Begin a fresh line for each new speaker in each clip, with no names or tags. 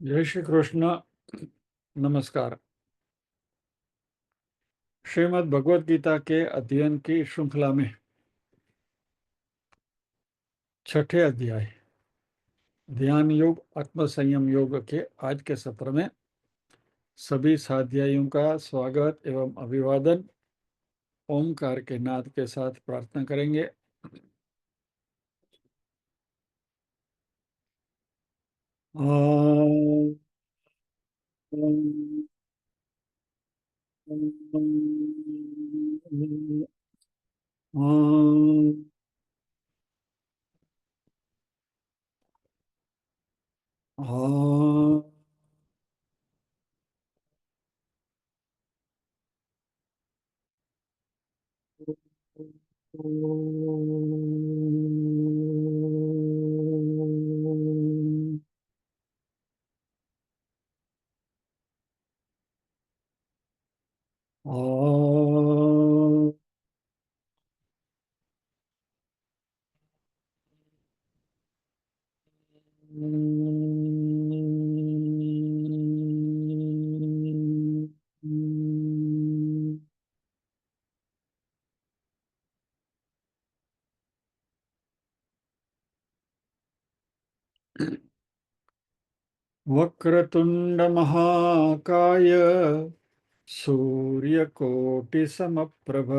जय श्री कृष्ण। नमस्कार। श्रीमद् भगवद गीता के अध्ययन की श्रृंखला में छठे अध्याय ध्यान योग आत्म संयम योग के आज के सत्र में सभी साध्यायियों का स्वागत एवं अभिवादन ओमकार के नाद के साथ प्रार्थना करेंगे। ओम, ओम, ओम, ओम, ओम। वक्रतुंड महाकाय सूर्यकोटिसमप्रभ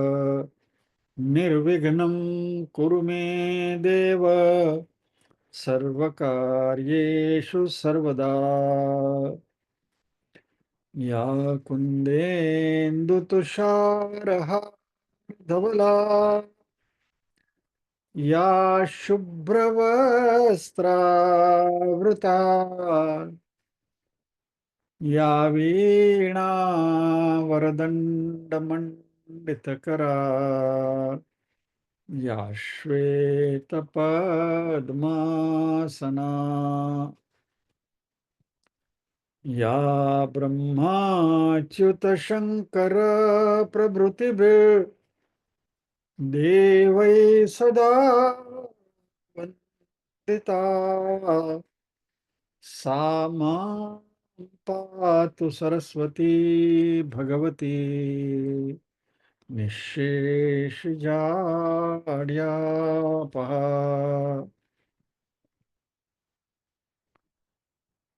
निर्विघ्नं कुरु मे देव सर्वकार्येषु सर्वदा। या कुन्देन्दुतुषारहारधवला या शुभ्रवस्त्रावृता या वीणावरदण्डमण्डितकरा या श्वेतपद्मासना या ब्रह्माच्युतशङ्करप्रभृतिभिर्देवैः सदा वन्दिता सा मां पातु सरस्वती भगवती निःशेषजाड्यापहा।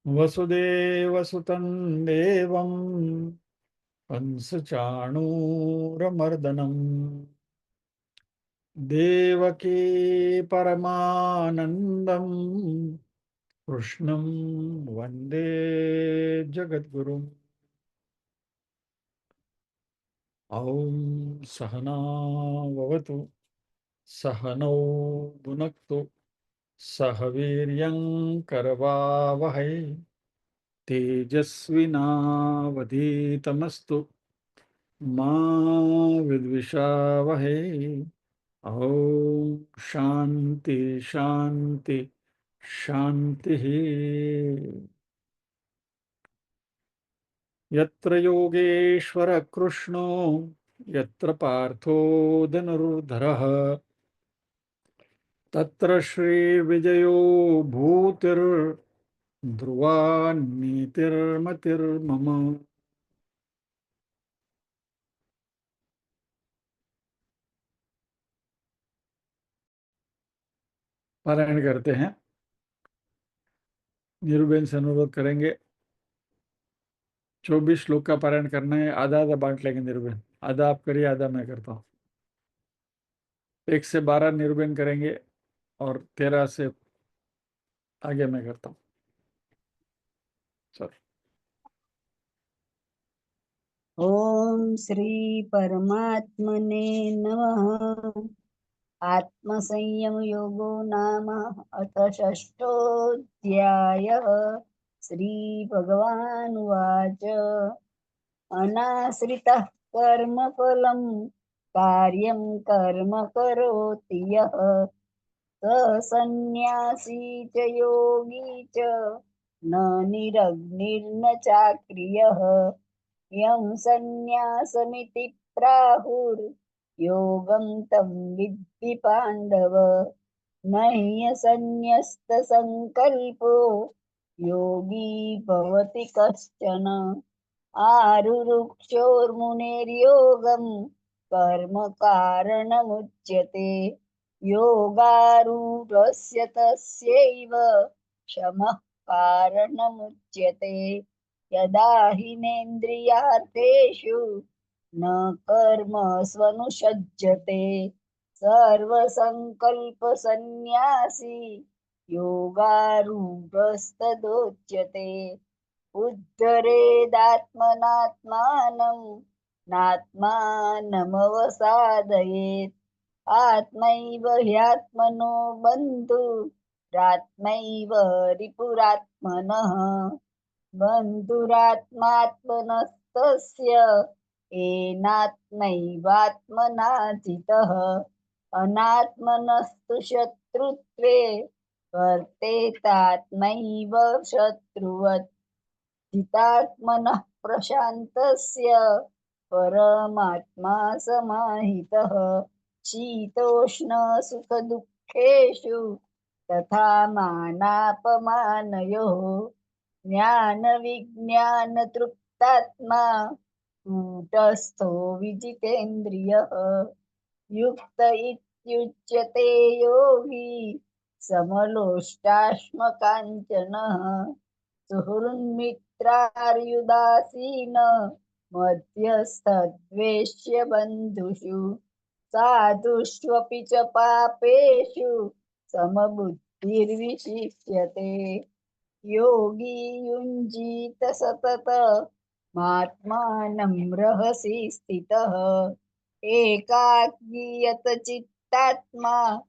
वसुदेवसुतं देवं कंसचाणूरमर्दनम् देवकी परमानन्दं कृष्णं वन्दे जगद्गुरुम्। ॐ सहनाववतु सहनौ भुनक्तु सह वीर्यं करवावहै तेजस्विनावधीतमस्तु मा विद्विषावहै। ॐ शान्ति शान्ति शान्तिः। यत्र योगेश्वर कृष्णो यत्र पार्थो धनुर्धरः तत्र श्रीविजयो भूतिर्ध्रुवा नीतिर्मतिर्मम। पारायण करते हैं। नीरूबेन से अनुरोध करेंगे 24 श्लोक का पारायण करना है। आधा आधा बांट लेंगे नीरूबेन। आधा आप करिए आधा मैं करता हूँ। 1 से 12 नीरूबेन करेंगे और 13 से आगे मैं करता हूँ। सॉरी।
ओम श्री परमात्मने नमः। आत्मसंयम योगो नाम अथ षष्ठोऽध्यायः। श्री भगवानुवाच अनाश्रितः कर्मफलं कार्यं कर्म करोति यः स सन्न्यासी च योगी च न निरग्निर्न चाक्रियः यं सन्न्यासमिति प्राहुर्योगं तं विद्धि पाण्डव। न ह्यसन्न्यस्तसङ्कल्पो योगी भवति कश्चन। आरुरुक्षोर्मुनेर्योगं कर्म कारणमुच्यते। योगारूढस्य तस्यैव शमः कारणमुच्यते। यदा हिनेन्द्रियार्थेषु न कर्मस्वनुषज्यते सर्वसङ्कल्पसन्न्यासी योगारूढस्तदोच्यते। उद्धरेदात्मनात्मानं नात्मानमवसादयेत्। आत्मैव ह्यात्मनो बन्धुरात्मैव रिपुरात्मनः। बन्धुरात्मात्मनस्तस्य येनात्मैवात्मना जितः। अनात्मनस्तु शत्रुत्वे वर्तेतात्मैव शत्रुवत्। जितात्मनः प्रशान्तस्य परमात्मा समाहितः। शीतोष्णसुखदुःखेषु तथा मानापमानयोः ज्ञानविज्ञानतृप्तात्मा कूटस्थो विजितेन्द्रियः। युक्त इत्युच्यते योगी समलोष्टाश्मकाञ्चनः। सुहृन्मित्रार्युदासीन मध्यस्थद्वेष्य बन्धुषु। साधुष्वपि च पापेषु समबुद्धिर्विशिष्यते। योगी युञ्जीत सतत मात्मानं रहसि स्थितः। एकाकीयत चित्तात्मा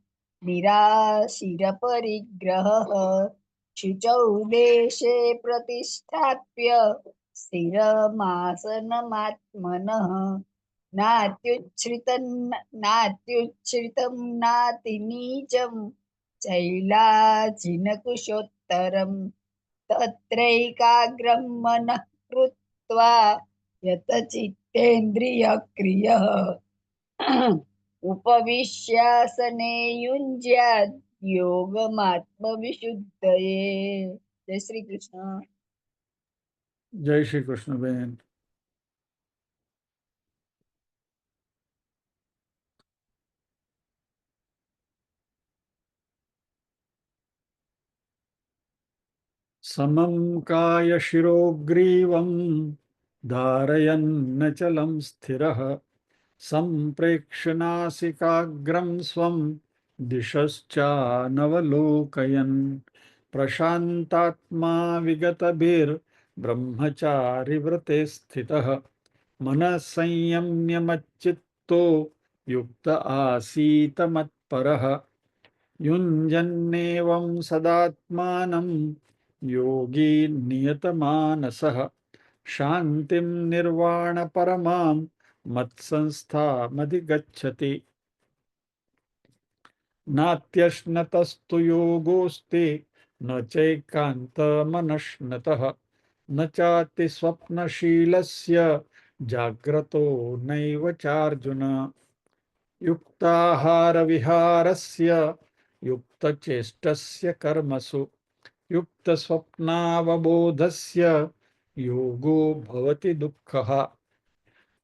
निराशिरपरिग्रहः। शुचौ देशे प्रतिष्ठाप्य स्थिरमासनमात्मनः। नात्युच्छ्रितं नातिनीचं चैलाजिनकुशोत्तरम्। तत्रैकाग्रं मनः कृत्वा यतचित्तेन्द्रियक्रियः उपविश्यासने युञ्ज्याद् योगमात्मविशुद्धये। जय श्री कृष्ण।
जय श्री कृष्ण बहन। समं कायशिरो ग्रीवं धारयन्नचलं स्थिरः सम्प्रेक्ष्य नासिकाग्रं स्वं दिशश्चानवलोकयन् प्रशान्तात्मा विगतभिर्ब्रह्मचारिव्रते स्थितः मनः संयम्य मच्चित्तो युक्त आसीत मत्परः युञ्जन्नेवं सदात्मानं योगी नियतमानसः शान्तिं निर्वाणपरमां मत्संस्थामधिगच्छति नात्यश्नतस्तु योगोऽस्ति न चैकान्तमनश्नतः न चातिस्वप्नशीलस्य जाग्रतो नैव चार्जुन युक्ताहारविहारस्य युक्तचेष्टस्य कर्मसु युक्तस्वप्नावबोधस्य योगो भवति दुःखः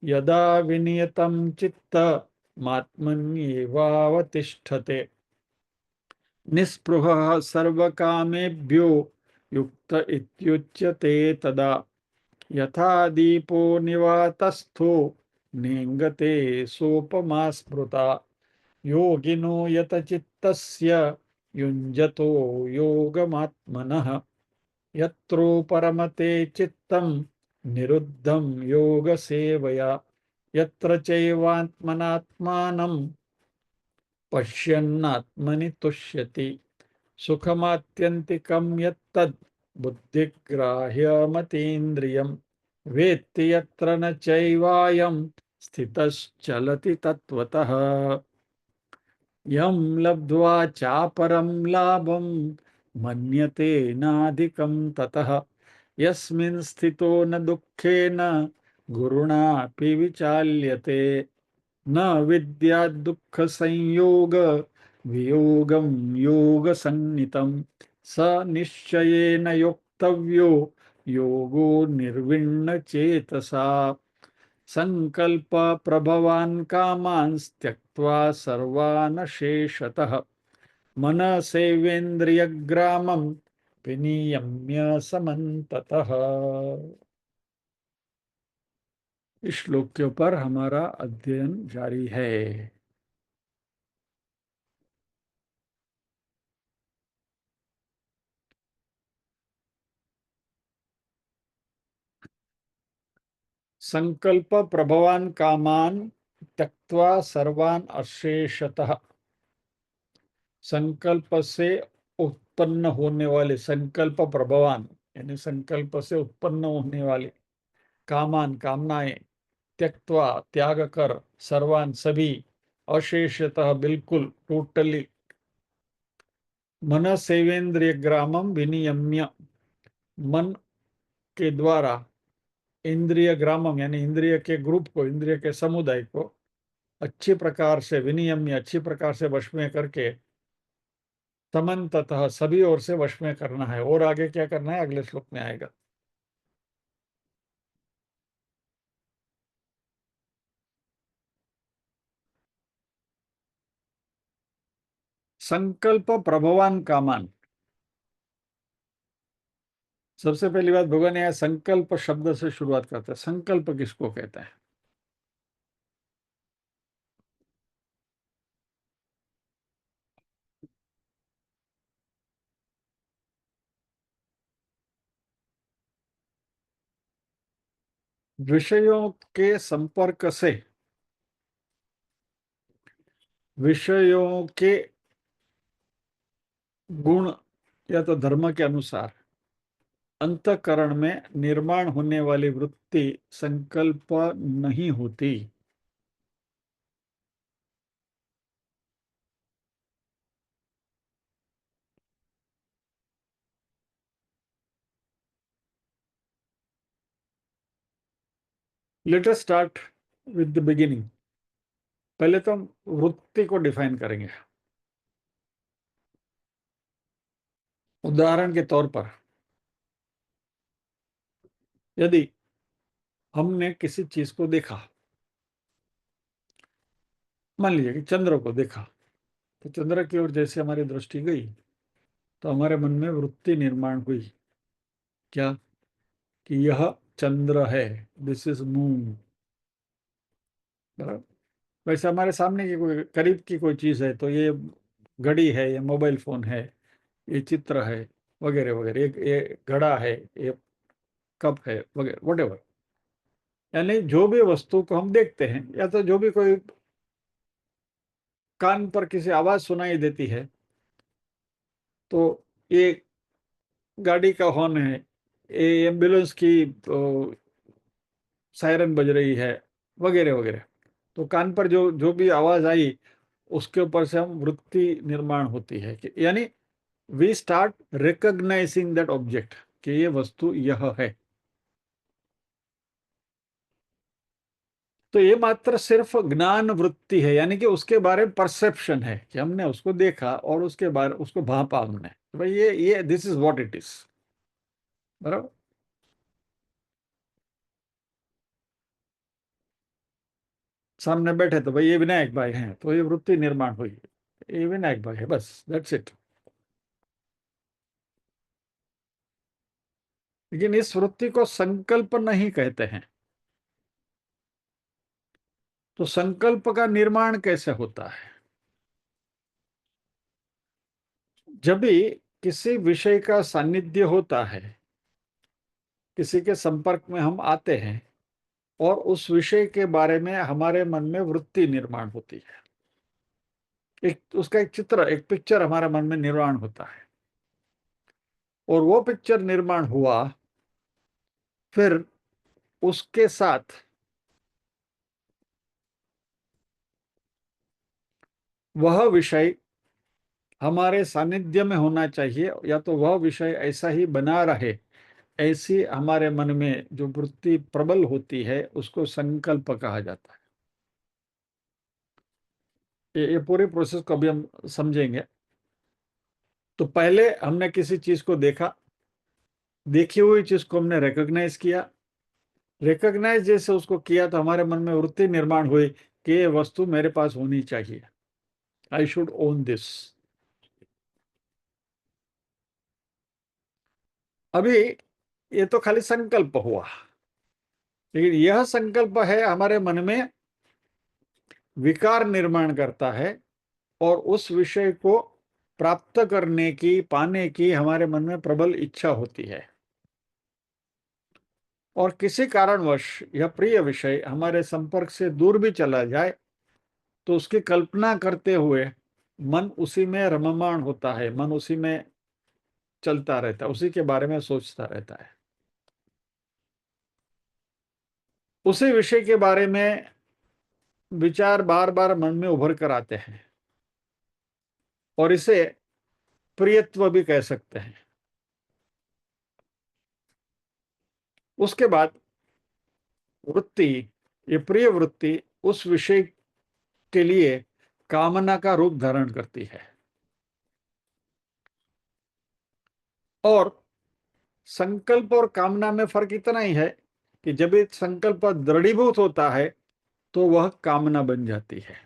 यदा विनियतं चित्तमात्मन्येवावतिष्ठते निःस्पृहः सर्वकामेभ्यो युक्त इत्युच्यते तदा यथा दीपो निवातस्थो नेङ्गते सोपमा स्मृता योगिनो यतचित्तस्य युञ्जतो योगमात्मनः यत्रो परमते चित्तं निरुद्धं योगसेवया यत्र चैवात्मनात्मानं पश्यन्नात्मनि तुष्यति सुखमात्यन्तिकं यत्तद् बुद्धिग्राह्यमतीन्द्रियं वेत्ति यत्र न चैवायं स्थितश्चलति तत्त्वतः यं लब्ध्वा चापरं लाभं मन्यते नाधिकं ततः यस्मिन् स्थितो न दुःखेन गुरुणापि विचाल्यते न विद्यात् दुःखसंयोग वियोगं योगसंज्ञितं स निश्चयेन कर्तव्यो योगो निर्विण्ण चेतसा संकल्प प्रभवान कामांस त्यक्त्वा सर्वान् शेषतः मनसेवेन्द्रियग्रामं विनियम्य समन्ततः। इस श्लोक के ऊपर हमारा अध्ययन जारी है। संकल्प प्रभवान कामान त्यक्त्वा सर्वान अशेषतः। संकल्प से उत्पन्न होने वाले, संकल्प प्रभवान यानी संकल्प से उत्पन्न होने वाले, कामान कामनाएं, त्यक्त्वा त्याग कर, सर्वान सभी, अशेषतः बिल्कुल टोटली, मन सेवेंद्रिय ग्रामम विनियम्य मन के द्वारा, इंद्रिय ग्रामम यानी इंद्रिय के ग्रुप को, इंद्रिय के समुदाय को अच्छी प्रकार से, विनियम्य अच्छी प्रकार से वश में करके, समन्ततः सभी ओर से वश में करना है। और आगे क्या करना है अगले श्लोक में आएगा। संकल्प प्रभवान कामान, सबसे पहली बात भगवान यहाँ संकल्प शब्द से शुरुआत करते हैं। संकल्प किसको कहते हैं? विषयों के संपर्क से, विषयों के गुण या तो धर्म के अनुसार अंतःकरण में निर्माण होने वाली वृत्ति संकल्प नहीं होती। Let us start with the beginning. पहले तो हम वृत्ति को डिफाइन करेंगे। उदाहरण के तौर पर, यदि हमने किसी चीज को देखा, मान लीजिए कि चंद्र को देखा, तो चंद्र की ओर जैसे हमारी दृष्टि गई तो हमारे मन में वृत्ति निर्माण हुई, क्या, कि यह चंद्र है, दिस इज मून। बराबर। वैसे हमारे सामने की कोई करीब की कोई चीज है तो ये घड़ी है, ये मोबाइल फोन है, ये चित्र है, वगैरह वगैरह, ये घड़ा है, ये कप है, वगैरह वटेवर। यानी जो भी वस्तु को हम देखते हैं, या तो जो भी कोई कान पर किसी आवाज सुनाई देती है, तो ये गाड़ी का हॉर्न है, ये एम्बुलेंस की तो सायरन बज रही है, वगैरह वगैरह। तो कान पर जो जो भी आवाज आई, उसके ऊपर से हम वृत्ति निर्माण होती है, कि यानी we start recognizing that object, कि ये वस्तु यह है। तो ये मात्र सिर्फ ज्ञान वृत्ति है, यानी कि उसके बारे में परसेप्शन है, कि हमने उसको देखा और उसके बारे उसको भापा हमने, तो भाई ये this is what it is. बराबर। सामने बैठे तो भाई ये विनायक भाई हैं, तो ये वृत्ति निर्माण हुई, ये विनायक भाई है, बस दैट्स इट। लेकिन इस वृत्ति को संकल्प नहीं कहते हैं। तो संकल्प का निर्माण कैसे होता है? जब भी किसी विषय का सानिध्य होता है, किसी के संपर्क में हम आते हैं और उस विषय के बारे में हमारे मन में वृत्ति निर्माण होती है, एक उसका एक चित्र, एक पिक्चर हमारे मन में निर्माण होता है, और वो पिक्चर निर्माण हुआ, फिर उसके साथ वह विषय हमारे सानिध्य में होना चाहिए, या तो वह विषय ऐसा ही बना रहे, ऐसी हमारे मन में जो वृत्ति प्रबल होती है, उसको संकल्प कहा जाता है। ये पूरी प्रोसेस को अभी हम समझेंगे। तो पहले हमने किसी चीज को देखा, देखी हुई चीज को हमने रिकॉग्नाइज किया, रिकॉग्नाइज जैसे उसको किया तो हमारे मन में वृत्ति निर्माण हुई कि ये वस्तु मेरे पास होनी चाहिए, आई शुड ओन दिस। अभी ये तो खाली संकल्प हुआ, लेकिन यह संकल्प है हमारे मन में विकार निर्माण करता है, और उस विषय को प्राप्त करने की, पाने की हमारे मन में प्रबल इच्छा होती है। और किसी कारणवश यह प्रिय विषय हमारे संपर्क से दूर भी चला जाए तो उसकी कल्पना करते हुए मन उसी में रममाण होता है, मन उसी में चलता रहता है, उसी के बारे में सोचता रहता है, उसी विषय के बारे में विचार बार बार मन में उभर कर आते हैं, और इसे प्रियत्व भी कह सकते हैं। उसके बाद वृत्ति, ये प्रिय वृत्ति उस विषय के लिए कामना का रूप धारण करती है। और संकल्प और कामना में फर्क इतना ही है कि जब एक संकल्प दृढ़ीभूत होता है तो वह कामना बन जाती है,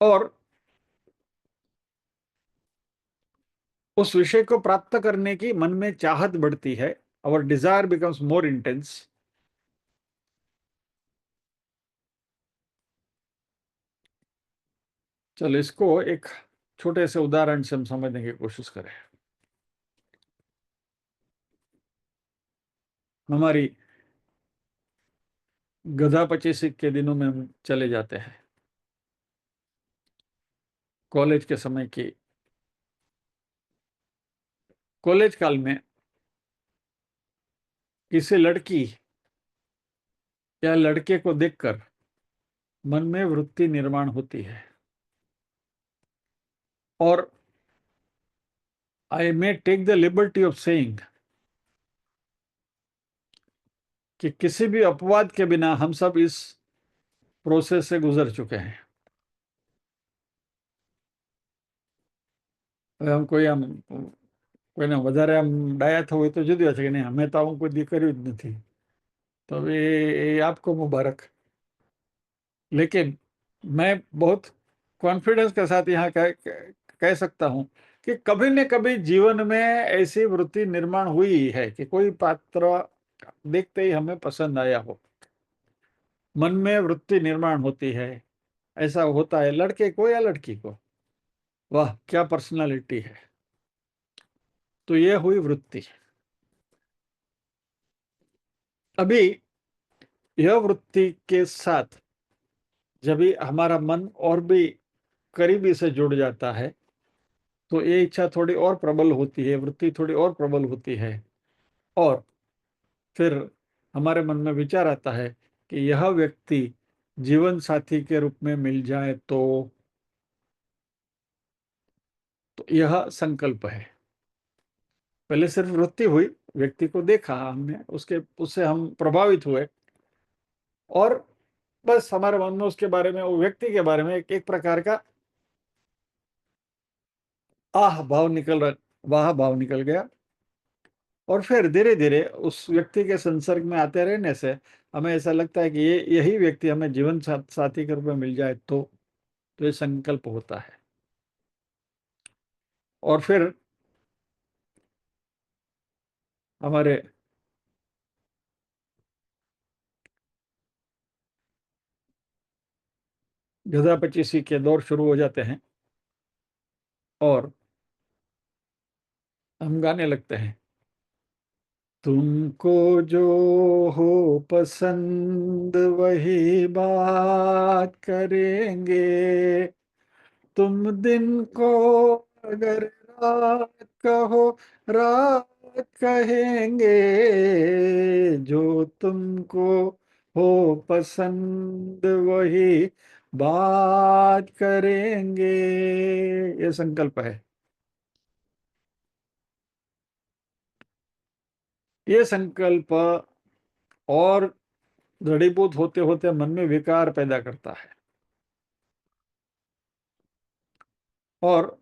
और उस विषय को प्राप्त करने की मन में चाहत बढ़ती है, our desire becomes more intense. चलो इसको एक छोटे से उदाहरण से हम समझने की कोशिश करें। हमारी गधा पचीसी के दिनों में हम चले जाते हैं, कॉलेज के समय की। कॉलेज काल में किसी लड़की या लड़के को देखकर मन में वृत्ति निर्माण होती है, और I may take the liberty of saying कि किसी भी अपवाद के बिना हम सब इस प्रोसेस से गुजर चुके हैं। हम કોઈને વધારે આમ ડાયા થવું હોય તો જુદી વાત છે કે નહીં, અમે તો આવું કોઈ દી કર્યું જ નથી, તો હવે એ आपको मुबारक। लेकिन मैं बहुत कॉन्फिडेंस के साथ यहाँ कह सकता हूँ कि कभी न कभी जीवन में ऐसी वृत्ति निर्माण हुई है कि कोई पात्र देखते ही हमें पसंद आया हो, मन में वृत्ति निर्माण होती है। ऐसा होता है लड़के को या लड़की को, वाह क्या पर्सनालिटी है, तो ये हुई वृत्ति। अभी यह वृत्ति के साथ जब भी हमारा मन और भी करीबी से जुड़ जाता है तो ये इच्छा थोड़ी और प्रबल होती है, वृत्ति थोड़ी और प्रबल होती है, और फिर हमारे मन में विचार आता है कि यह व्यक्ति जीवन साथी के रूप में मिल जाए तो यह संकल्प है। पहले सिर्फ वृत्ति हुई, व्यक्ति को देखा हमने, उसके उससे हम प्रभावित हुए, और बस हमारे मन में उसके बारे में, वो व्यक्ति के बारे में एक प्रकार का आह भाव वाह भाव निकल गया। और फिर धीरे धीरे उस व्यक्ति के संसर्ग में आते रहने से हमें ऐसा लगता है कि ये यही व्यक्ति हमें जीवन साथी के रूप में मिल जाए तो ये संकल्प होता है। और फिर हमारे गधा पचीसी के दौर शुरू हो जाते हैं, और हम गाने लगते हैं, तुमको जो हो पसंद वही बात करेंगे, तुम दिन को अगर रात कहो रात कहेंगे, जो तुमको हो पसंद वही बात करेंगे। ये संकल्प है। ये संकल्प और दृढ़ीभूत होते होते मन में विकार पैदा करता है, और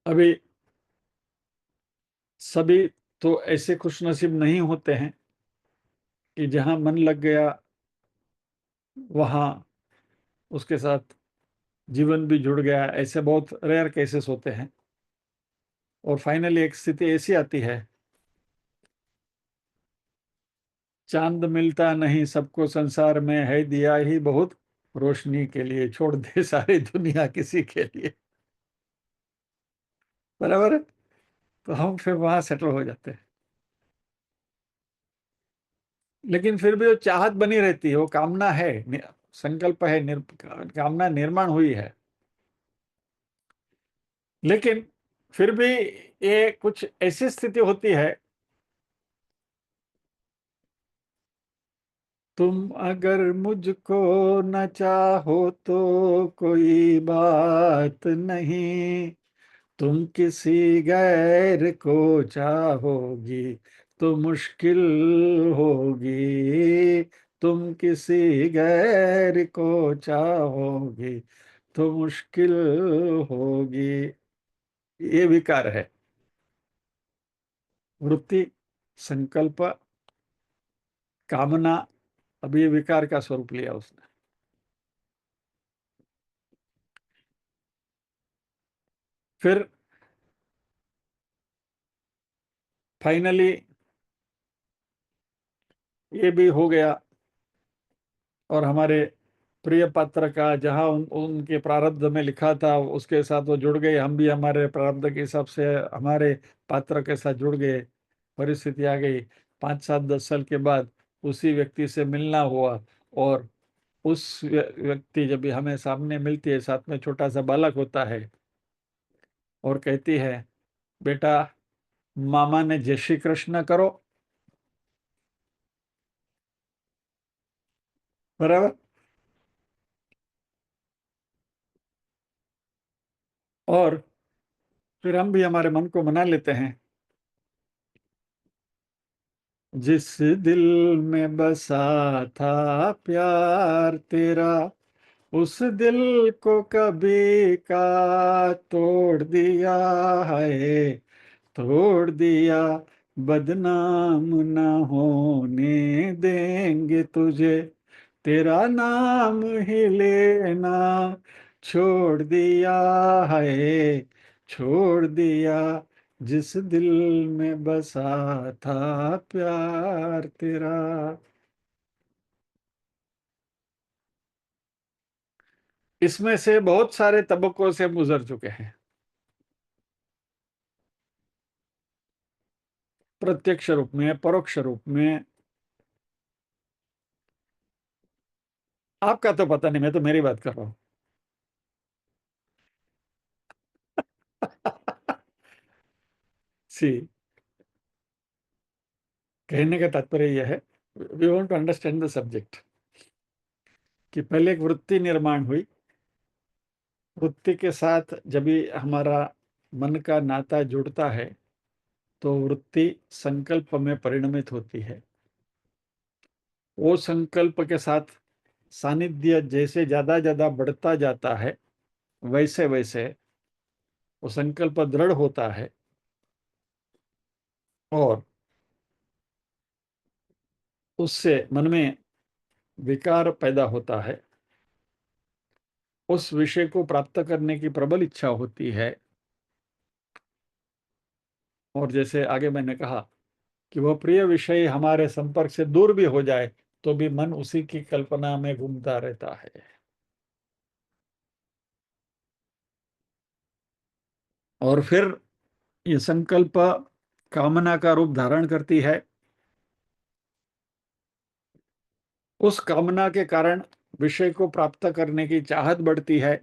अभी सभी तो ऐसे खुशनसीब नहीं होते हैं कि जहां मन लग गया वहां उसके साथ जीवन भी जुड़ गया। ऐसे बहुत रेयर केसेस होते हैं। और फाइनली एक स्थिति ऐसी आती है, चांद मिलता नहीं सबको संसार में, है दिया ही बहुत रोशनी के लिए, छोड़ दे सारी दुनिया किसी के लिए। बराबर है? तो हम फिर वहां सेटल हो जाते हैं। लेकिन फिर भी वो चाहत बनी रहती है, वो कामना है, संकल्प है, कामना निर्माण हुई है। लेकिन फिर भी ये कुछ ऐसी स्थिति होती है, तुम अगर मुझको न चाहो तो कोई बात नहीं, तुम किसी गैर को चाहोगी तो मुश्किल होगी, तुम किसी गैर को चाहोगी तो मुश्किल होगी। ये विकार है, वृत्ति, संकल्प, कामना। अब ये विकार का स्वरूप लिया उसने। फिर फाइनली ये भी हो गया, और हमारे प्रिय पात्र का जहाँ उनके प्रारब्ध में लिखा था उसके साथ वो जुड़ गए, हम भी हमारे प्रारब्ध के हिसाब से हमारे पात्र के साथ जुड़ गए। परिस्थिति आ गई, 5 7 10 साल के बाद उसी व्यक्ति से मिलना हुआ। और उस व्यक्ति जब भी हमें सामने मिलती है, साथ में छोटा सा बालक होता है और कहती है, बेटा मामा ने जय श्री कृष्ण करो। बराबर? और फिर हम भी हमारे मन को मना लेते हैं, जिस दिल में बसा था प्यार तेरा, उस दिल को कभी का तोड़ दिया है, तोड़ दिया। बदनाम ना होने देंगे तुझे, तेरा नाम ही लेना छोड़ दिया है, छोड़ दिया। जिस दिल में बसा था प्यार तेरा। इसमें से बहुत सारे तबकों से गुजर चुके हैं, प्रत्यक्ष रूप में, परोक्ष रूप में। आपका तो पता नहीं, मैं तो मेरी बात कर रहा हूं। सी, कहने का तात्पर्य यह है, we want to understand the subject, कि पहले एक वृत्ति निर्माण हुई। वृत्ति के साथ जब भी हमारा मन का नाता जुड़ता है तो वृत्ति संकल्प में परिणमित होती है। वो संकल्प के साथ सानिध्य जैसे ज्यादा ज्यादा बढ़ता जाता है, वैसे वैसे वो संकल्प दृढ़ होता है, और उससे मन में विकार पैदा होता है। उस विषय को प्राप्त करने की प्रबल इच्छा होती है। और जैसे आगे मैंने कहा कि वह प्रिय विषय हमारे संपर्क से दूर भी हो जाए तो भी मन उसी की कल्पना में घूमता रहता है। और फिर ये संकल्प कामना का रूप धारण करती है। उस कामना के कारण विषय को प्राप्त करने की चाहत बढ़ती है।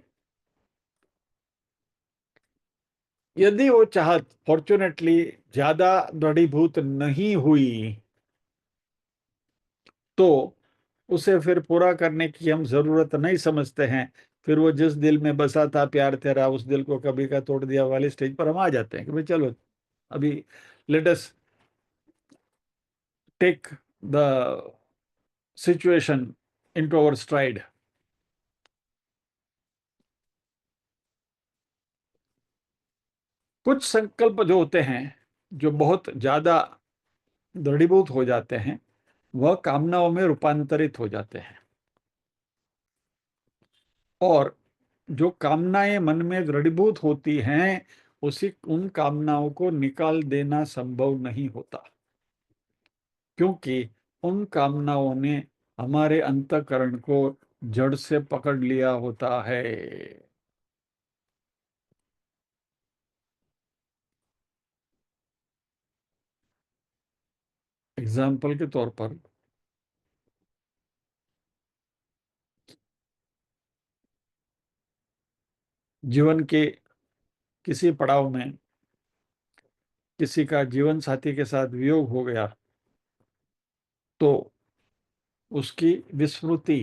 यदि वो चाहत फॉर्चुनेटली ज्यादा दृढ़ीभूत नहीं हुई तो उसे फिर पूरा करने की हम जरूरत नहीं समझते हैं। फिर वो जिस दिल में बसा था प्यार तेरा, उस दिल को कभी का तोड़ दिया वाली स्टेज पर हम आ जाते हैं कि भाई चलो अभी let us take the situation into our stride. कुछ संकल्प जो होते हैं, जो बहुत ज्यादा दृढ़ीभूत हो जाते हैं, वह कामनाओं में रूपांतरित हो जाते हैं। और जो कामनाएं मन में दृढ़ीभूत होती हैं, उन कामनाओं को निकाल देना संभव नहीं होता, क्योंकि उन कामनाओं ने हमारे अंतःकरण को जड़ से पकड़ लिया होता है। एग्जाम्पल के तौर पर, जीवन के किसी पड़ाव में किसी का जीवन साथी के साथ वियोग हो गया, तो उसकी विस्मृति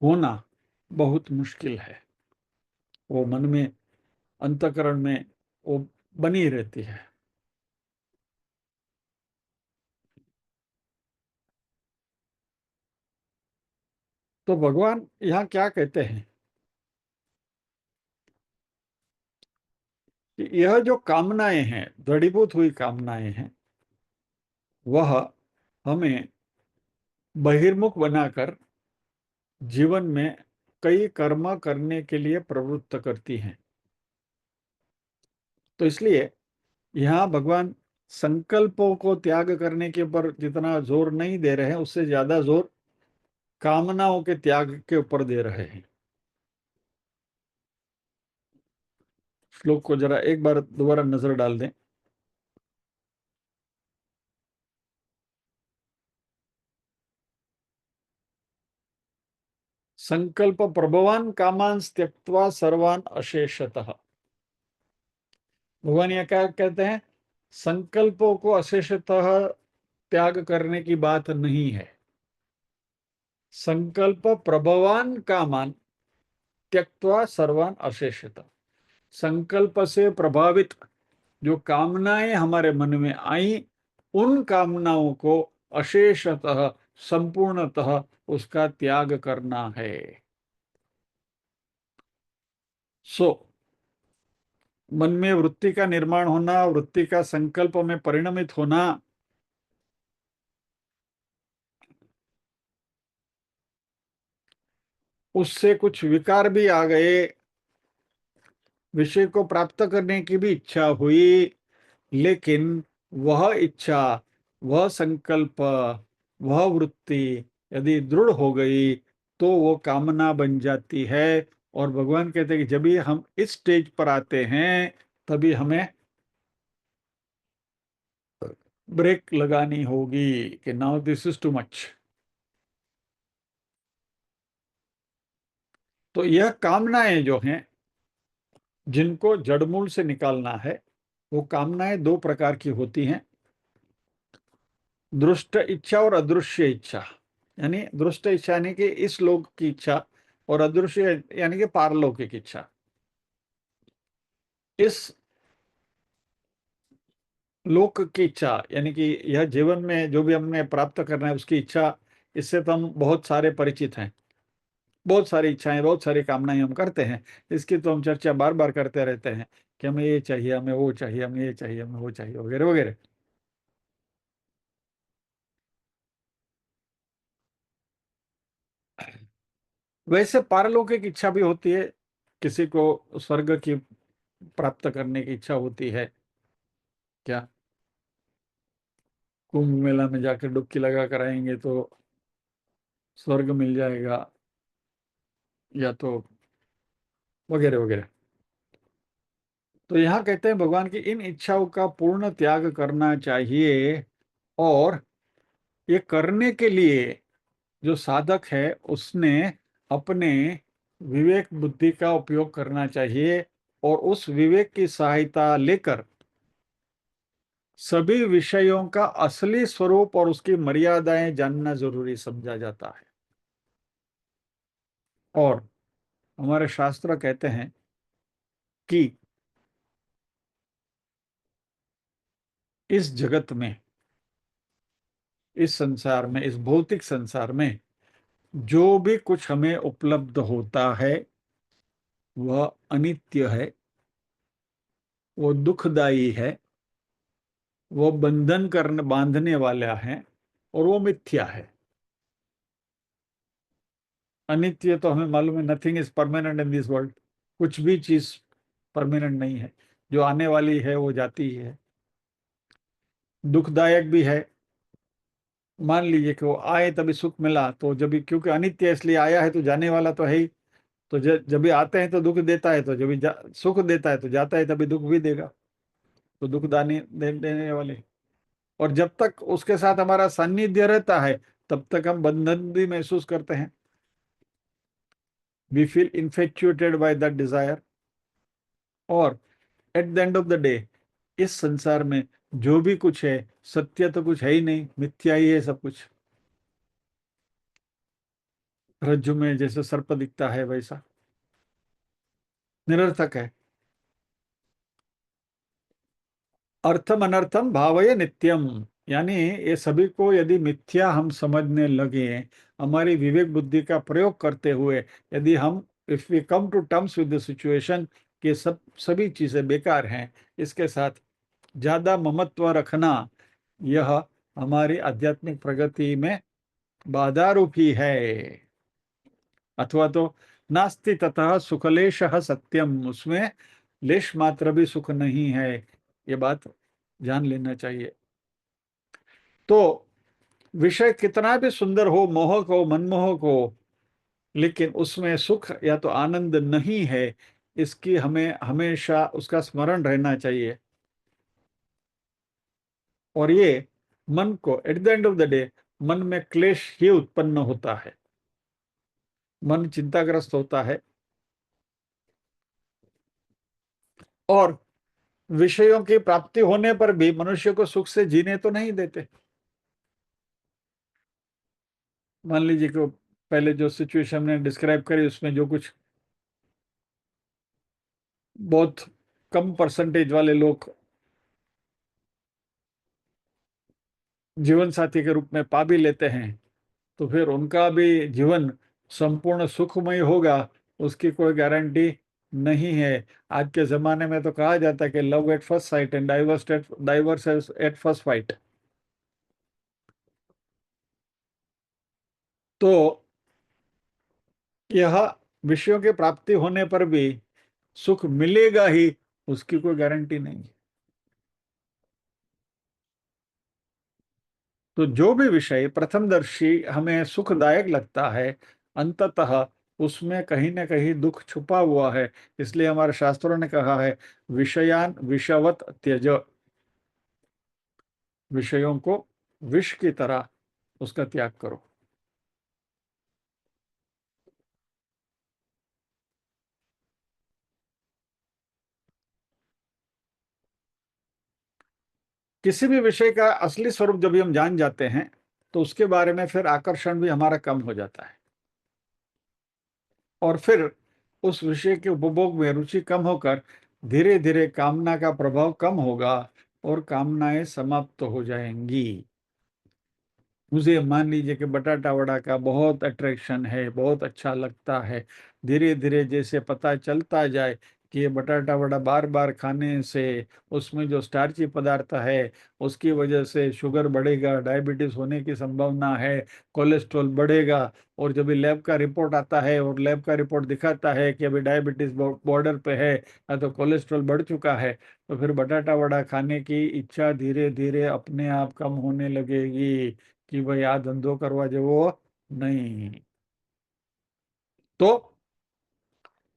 होना बहुत मुश्किल है। वो मन में, अंतःकरण में वो बनी रहती है। तो भगवान यहाँ क्या कहते हैं कि यह जो कामनाएं हैं, दृढ़ीभूत हुई कामनाएं हैं, वह हमें बहिर्मुख बनाकर जीवन में कई कर्म करने के लिए प्रवृत्त करती हैं। तो इसलिए यहाँ भगवान संकल्पों को त्याग करने के ऊपर जितना जोर नहीं दे रहे हैं, उससे ज्यादा जोर कामनाओं के त्याग के ऊपर दे रहे हैं। श्लोक को जरा एक बार दोबारा नजर डाल दें। संकल्प प्रभवान कामान त्यक्त्वा सर्वान अशेषतः। भगवान यहाँ क्या कहते हैं? संकल्पों को अशेषतः त्याग करने की बात नहीं है। संकल्प प्रभवान कामान त्यक्त्वा सर्वान अशेषतः। संकल्प से प्रभावित जो कामनाएं हमारे मन में आई, उन कामनाओं को अशेषतः, संपूर्णतः उसका त्याग करना है। सो मन में वृत्ति का निर्माण होना, वृत्ति का संकल्प में परिणमित होना, उससे कुछ विकार भी आ गए, विषय को प्राप्त करने की भी इच्छा हुई, लेकिन वह इच्छा, वह संकल्प, वह वृत्ति यदि दृढ़ हो गई तो वो कामना बन जाती है। और भगवान कहते हैं कि जब भी हम इस स्टेज पर आते हैं, तभी हमें ब्रेक लगानी होगी कि now this is too much. तो यह कामनाएं जो हैं, जिनको जड़मूल से निकालना है, वो कामनाएं दो प्रकार की होती हैं। दृष्ट इच्छा और अदृश्य इच्छा। यानी दृष्ट इच्छा यानी कि इस लोक की इच्छा, और अदृश्य यानी कि पारलौकिक इच्छा। इस लोक की इच्छा यानी कि यह जीवन में जो भी हमने प्राप्त करना है उसकी इच्छा, इससे तो हम बहुत सारे परिचित हैं। बहुत सारी इच्छाएं, बहुत सारी कामनाएं हम करते हैं। इसकी तो हम चर्चा बार बार करते रहते हैं कि हमें ये चाहिए, हमें वो चाहिए, हमें ये चाहिए, हमें वो चाहिए, वगैरह वगैरह। वैसे पारलौकिक इच्छा भी होती है। किसी को स्वर्ग की प्राप्त करने की इच्छा होती है, क्या कुंभ मेला में जाकर डुबकी लगा कर आएंगे तो स्वर्ग मिल जाएगा, या तो वगैरह वगैरह। तो यहाँ कहते हैं भगवान की इन इच्छाओं का पूर्ण त्याग करना चाहिए। और ये करने के लिए जो साधक है, उसने अपने विवेक बुद्धि का उपयोग करना चाहिए, और उस विवेक की सहायता लेकर सभी विषयों का असली स्वरूप और उसकी मर्यादाएं जानना जरूरी समझा जाता है। और हमारे शास्त्र कहते हैं कि इस जगत में, इस संसार में, इस भौतिक संसार में जो भी कुछ हमें उपलब्ध होता है, वह अनित्य है, वो दुखदाई है, वो बंधन करने बांधने वाला है, और वो मिथ्या है। अनित्य तो हमें मालूम है, nothing is permanent in this world. कुछ भी चीज परमानेंट नहीं है, जो आने वाली है वो जाती ही है। दुखदायक भी है, मान लीजिए कि वो आए तभी सुख मिला, तो जब क्योंकि अनित्य है इसलिए आया है, तो जाने वाला तो है ही। तो जब भी आते हैं तो दुख देता है, तो जब भी सुख देता है तो जाता है तभी दुख भी देगा। तो दुख देने वाले। और जब तक उसके साथ हमारा सान्निध्य रहता है, तब तक हम बंधन भी महसूस करते हैं। We feel infatuated by that desire. और at the end of the day, इस संसार में जो भी कुछ है, सत्य तो कुछ है ही नहीं, मिथ्या ही है सब कुछ। रज्जु में जैसे सर्प दिखता है, वैसा निरर्थक है। अर्थम अनर्थम भावय नित्यम, यानी ये सभी को यदि मिथ्या हम समझने लगे, हमारी विवेक बुद्धि का प्रयोग करते हुए यदि हम, if we come to terms with the situation कि सभी चीजें बेकार हैं, इसके साथ ज्यादा ममत्व रखना, यह हमारी आध्यात्मिक प्रगति में बाधा रूपी है। अथवा तो नास्ति ततः सुखलेशः सत्यम, उसमें लेश मात्र भी सुख नहीं है। ये बात जान लेना चाहिए। तो विषय कितना भी सुंदर हो, मोहक हो, मनमोहक हो, लेकिन उसमें सुख या तो आनंद नहीं है, इसकी हमें हमेशा उसका स्मरण रहना चाहिए। और ये मन को eight the end of the day, मन में क्लेश ही उत्पन्न होता है, मन चिंताग्रस्त होता है। और विषयों की प्राप्ति होने पर भी मनुष्य को सुख से जीने तो नहीं देते। मान लीजिए कि पहले जो सिचुएशन ने डिस्क्राइब करी, उसमें जो कुछ बहुत कम परसेंटेज वाले लोग जीवन साथी के रूप में पा भी लेते हैं, तो फिर उनका भी जीवन संपूर्ण सुखमय होगा, उसकी कोई गारंटी नहीं है। आज के जमाने में तो कहा जाता है कि love at first sight and diverse at first fight. तो यह विषयों की प्राप्ति होने पर भी सुख मिलेगा ही, उसकी कोई गारंटी नहीं है। तो जो भी विषय प्रथमदर्शी हमें सुखदायक लगता है, अंततः उसमें कहीं ना कहीं दुख छुपा हुआ है। इसलिए हमारे शास्त्रों ने कहा है, विषयान विषवत त्यज, विषयों को विष की तरह उसका त्याग करो। किसी भी विषय का असली स्वरूप जब भी हम जान जाते हैं, तो उसके बारे में फिर आकर्षण भी हमारा कम हो जाता है। और फिर उस विषय के उपभोग में रुचि कम होकर धीरे धीरे कामना का प्रभाव कम होगा, और कामनाएं समाप्त हो जाएंगी। मुझे मान लीजिए कि बटाटा वड़ा का बहुत अट्रैक्शन है, बहुत अच्छा लगता है। धीरे धीरे जैसे पता चलता जाए कि ये बटाटा वड़ा बार बार खाने से उसमें जो स्टार्ची पदार्थ है, उसकी वजह से शुगर बढ़ेगा, डायबिटीज होने की संभावना है, कोलेस्ट्रॉल बढ़ेगा। और जब भी लैब का रिपोर्ट आता है और लैब का रिपोर्ट दिखाता है कि अभी डायबिटीज बॉर्डर पे है या तो कोलेस्ट्रॉल बढ़ चुका है, तो फिर बटाटा वड़ा खाने की इच्छा धीरे धीरे अपने आप कम होने लगेगी कि भाई आ धंधो करवा जेवो नहीं। तो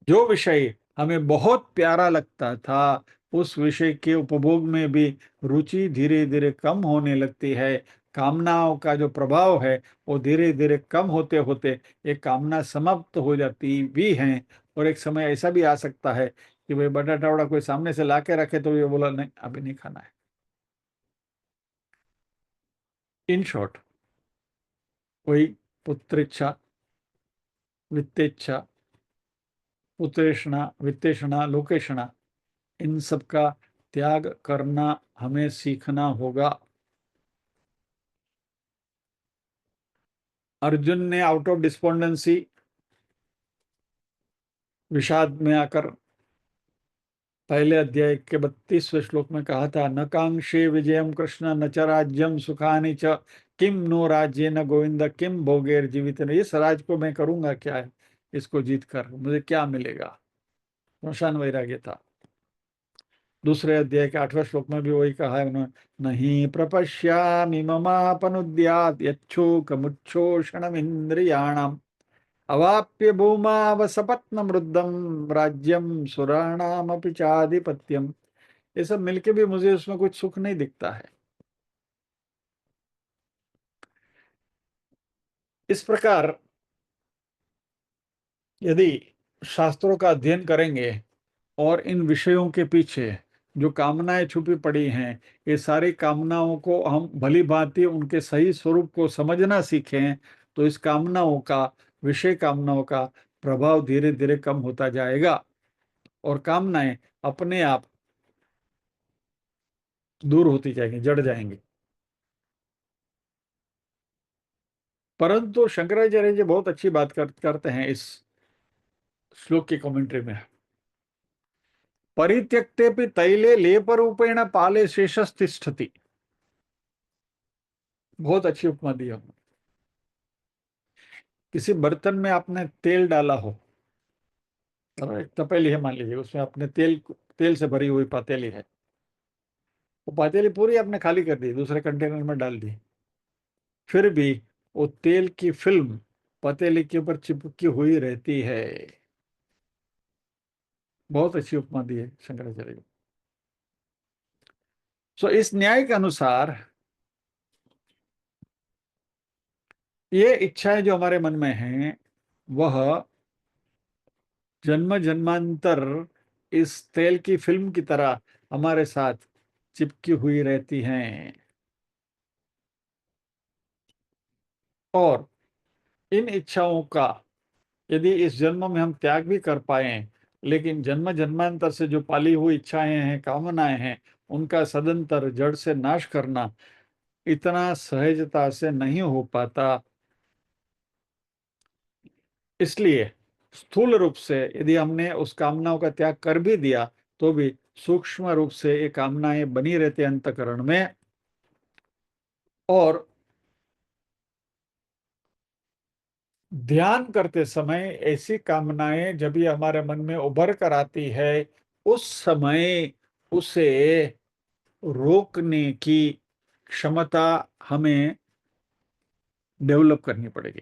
जो विषय हमें बहुत प्यारा लगता था, उस विषय के उपभोग में भी रुचि धीरे धीरे कम होने लगती है। कामनाओं का जो प्रभाव है, वो धीरे धीरे कम होते होते एक कामना समाप्त हो जाती भी है। और एक समय ऐसा भी आ सकता है कि भाई बटाटा वड़ा कोई सामने से ला के रखे तो ये बोला नहीं, अभी नहीं खाना है। इन शॉर्ट, कोई पुत्रेच्छा, वित्तेच्छा, पुत्रेषणा, वित्तेषणा, लोकेशणा, इन सब का त्याग करना हमें सीखना होगा। अर्जुन ने आउट ऑफ डिस्पोंडेंसी विषाद में आकर पहले अध्याय के 32वें श्लोक में कहा था, न कांक्षे विजयम कृष्ण न च राज्यम सुखानि च किम नो राज्य न गोविंद किम भोगेर जीवित। इस राज को मैं करूंगा क्या है, इसको जीत कर मुझे क्या मिलेगा। स्मशान वैराग्य था। दूसरे अध्याय के 8वें श्लोक में भी वही कहा है उन्होंने, नहीं प्रपश्यामि ममापनुद्यात् यच्छोकमुच्छोषणमिन्द्रियाणाम् अवाप्य भूमावसपत्नमृद्धं राज्यम सुराणामपि चाधिपत्यम। ये सब मिलके भी मुझे उसमें कुछ सुख नहीं दिखता है। इस प्रकार यदि शास्त्रों का अध्ययन करेंगे और इन विषयों के पीछे जो कामनाएं छुपी पड़ी हैं, ये सारी कामनाओं को हम भली भांति उनके सही स्वरूप को समझना सीखें, तो इस कामनाओं का, विषय कामनाओं का प्रभाव धीरे धीरे कम होता जाएगा और कामनाएं अपने आप दूर होती जाएंगी, जड़ जाएंगी। परंतु शंकराचार्य जी बहुत अच्छी बात करते हैं इस श्लोक की कमेंट्री में, परित्यक्ते तैले लेप रूपेण पाले शेषस्तिष्ठति। बहुत अच्छी उपमा दी हमने। किसी बर्तन में आपने तेल डाला हो, और एक तपेली है मान लीजिए, उसमें आपने तेल से भरी हुई पातेली है, वो पातेली पूरी आपने खाली कर दी, दूसरे कंटेनर में डाल दी, फिर भी वो तेल की फिल्म पतेली के ऊपर चिपकी हुई रहती है। बहुत अच्छी उपमा दी है शंकराचार्य जी। सो इस न्याय के अनुसार ये इच्छाएं जो हमारे मन में हैं, वह जन्म जन्मांतर इस तेल की फिल्म की तरह हमारे साथ चिपकी हुई रहती हैं। और इन इच्छाओं का यदि इस जन्म में हम त्याग भी कर पाए, लेकिन जन्म जन्मांतर से जो पाली हुई इच्छाएं हैं, कामनाएं हैं, उनका सदंतर जड़ से नाश करना इतना सहजता से नहीं हो पाता। इसलिए स्थूल रूप से यदि हमने उस कामनाओं का त्याग कर भी दिया, तो भी सूक्ष्म रूप से ये कामनाएं बनी रहती अंतकरण में। और ध्यान करते समय ऐसी कामनाएं जब ये हमारे मन में उभर कर आती है, उस समय उसे रोकने की क्षमता हमें डेवलप करनी पड़ेगी।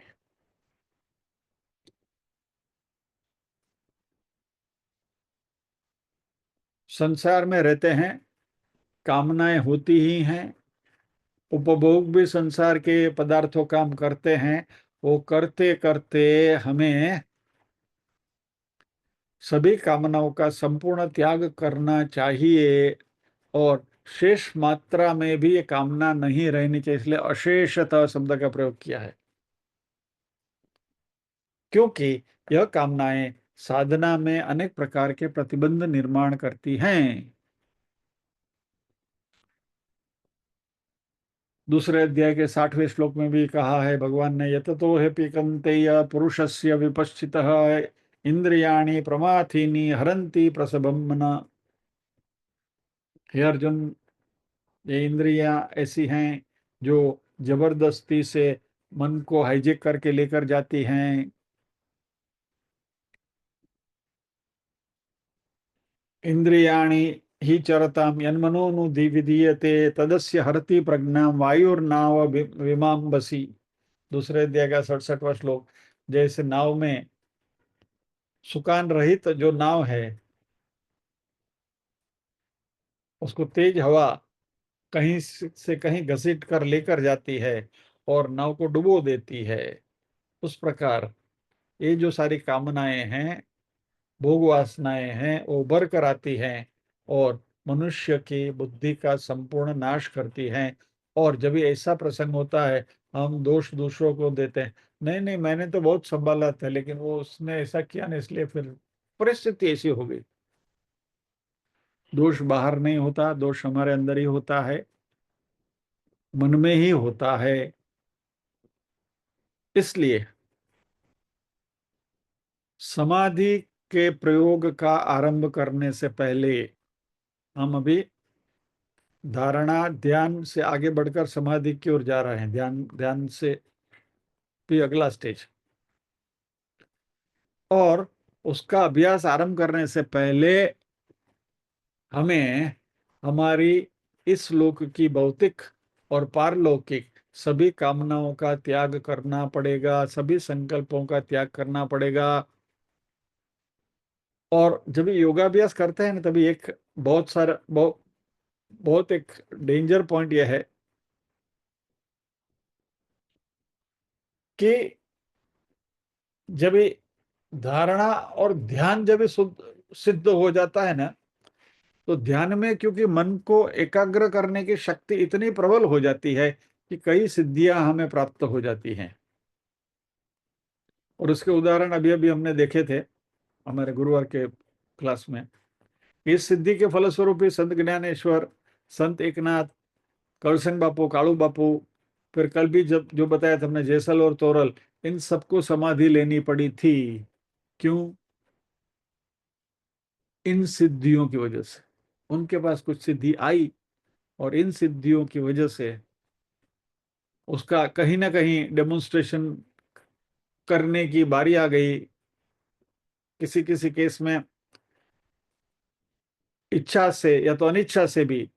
संसार में रहते हैं, कामनाएं होती ही हैं, उपभोग भी संसार के पदार्थों का हम करते हैं। वो करते करते हमें सभी कामनाओं का संपूर्ण त्याग करना चाहिए, और शेष मात्रा में भी ये कामना नहीं रहनी चाहिए, इसलिए अशेषतः शब्द का प्रयोग किया है। क्योंकि यह कामनाएं साधना में अनेक प्रकार के प्रतिबंध निर्माण करती हैं। दूसरे अध्याय के 60वें श्लोक में भी कहा है भगवान ने, यततो हि पिकन्तेय पुरुषस्य विपश्चितः इंद्रियाणि प्रमाथीनि हरन्ति प्रसभम मन। हे अर्जुन, ये इंद्रियां ऐसी हैं जो जबरदस्ती से मन को हाईजेक करके लेकर जाती हैं। इंद्रियाणि ही चरताम यन्मनोनुविधीयते तदस्य हरति प्रज्ञां वायुर्नाव विमांबसी। दूसरे अध्याय का 67वां श्लोक, जैसे नाव में सुकान रहित जो नाव है, उसको तेज हवा कहीं से कहीं घसीट कर लेकर जाती है और नाव को डुबो देती है, उस प्रकार ये जो सारी कामनाएं हैं, भोग वासनाएं हैं, वो उभर कर आती हैं और मनुष्य की बुद्धि का संपूर्ण नाश करती हैं। और जब ये ऐसा प्रसंग होता है, हम दोष दूसरों को देते हैं, नहीं नहीं मैंने तो बहुत संभाला था, लेकिन वो उसने ऐसा किया ना, इसलिए फिर परिस्थिति ऐसी हो गई। दोष बाहर नहीं होता, दोष हमारे अंदर ही होता है, मन में ही होता है। इसलिए समाधि के प्रयोग का आरंभ करने से पहले हम अभी धारणा ध्यान से आगे बढ़कर समाधि की ओर जा रहे हैं। ध्यान ध्यान से भी अगला स्टेज, और उसका अभ्यास आरंभ करने से पहले हमें हमारी इस लोक की भौतिक और पारलौकिक सभी कामनाओं का त्याग करना पड़ेगा, सभी संकल्पों का त्याग करना पड़ेगा। और जब योगाभ्यास करते हैं ना, तभी एक बहुत एक डेंजर पॉइंट यह है कि जब ये धारणा और ध्यान जब ये सिद्ध हो जाता है ना, तो ध्यान में क्योंकि मन को एकाग्र करने की शक्ति इतनी प्रबल हो जाती है कि कई सिद्धियां हमें प्राप्त हो जाती हैं। और उसके उदाहरण अभी अभी हमने देखे थे हमारे गुरुवार के क्लास में। इस सिद्धि के फलस्वरूप ही संत ज्ञानेश्वर, संत एकनाथ, करसन बापू, कालू बापू, फिर कल भी जब जो बताया था हमने जैसल और तोरल, इन सबको समाधि लेनी पड़ी थी। क्यों? इन सिद्धियों की वजह से उनके पास कुछ सिद्धि आई, और इन सिद्धियों की वजह से उसका कहीं ना कहीं डेमोन्स्ट्रेशन करने की बारी आ गई। किसी किसी केस में इच्छा से या तो अनिच्छा से भी